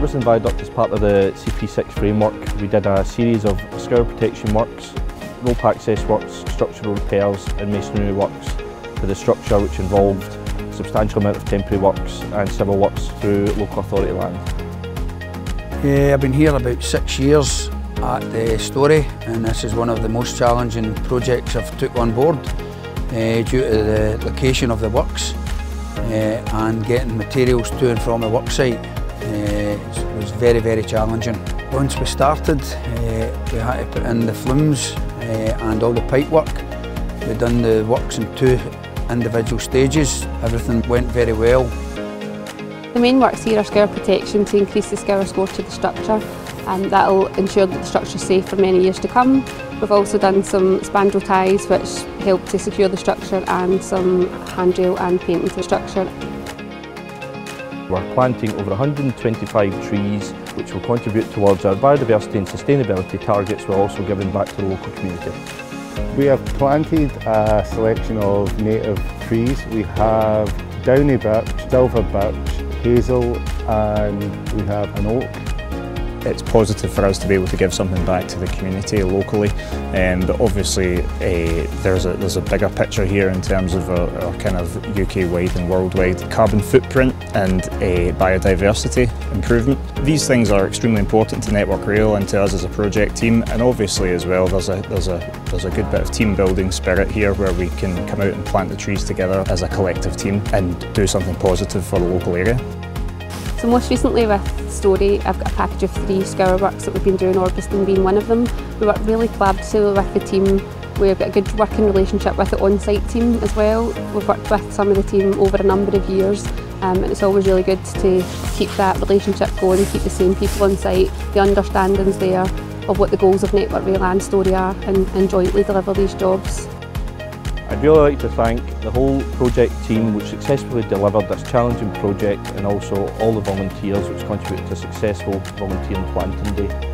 Orbiston Viaduct is part of the CP6 framework. We did a series of scour protection works, rope access works, structural repairs and masonry works for the structure, which involved a substantial amount of temporary works and civil works through local authority land. I've been here about 6 years at the Story, and this is one of the most challenging projects I've took on board due to the location of the works and getting materials to and from the work site. It was very challenging. Once we started, we had to put in the flumes and all the pipe work. We've done the works in 2 individual stages. Everything went very well. The main works here are scour protection to increase the scour score to the structure, and that will ensure that the structure is safe for many years to come. We've also done some spandrel ties which help to secure the structure, and some handrail and painting to the structure. We're planting over 125 trees which will contribute towards our biodiversity and sustainability targets, while also giving back to the local community. We have planted a selection of native trees. We have downy birch, silver birch, hazel, and we have an oak. It's positive for us to be able to give something back to the community locally, but obviously there's a bigger picture here in terms of our kind of UK-wide and worldwide carbon footprint and a biodiversity improvement. These things are extremely important to Network Rail and to us as a project team, and obviously as well there's a good bit of team building spirit here, where we can come out and plant the trees together as a collective team and do something positive for the local area. So most recently with Story, I've got a package of 3 scour works that we've been doing, Orbiston being one of them. We work really collaboratively with the team. We've got a good working relationship with the on-site team as well. We've worked with some of the team over a number of years, and it's always really good to keep that relationship going, keep the same people on site, the understandings there of what the goals of Network Rail and Story are, and jointly deliver these jobs. I'd really like to thank the whole project team which successfully delivered this challenging project, and also all the volunteers which contributed to a successful volunteer and planting day.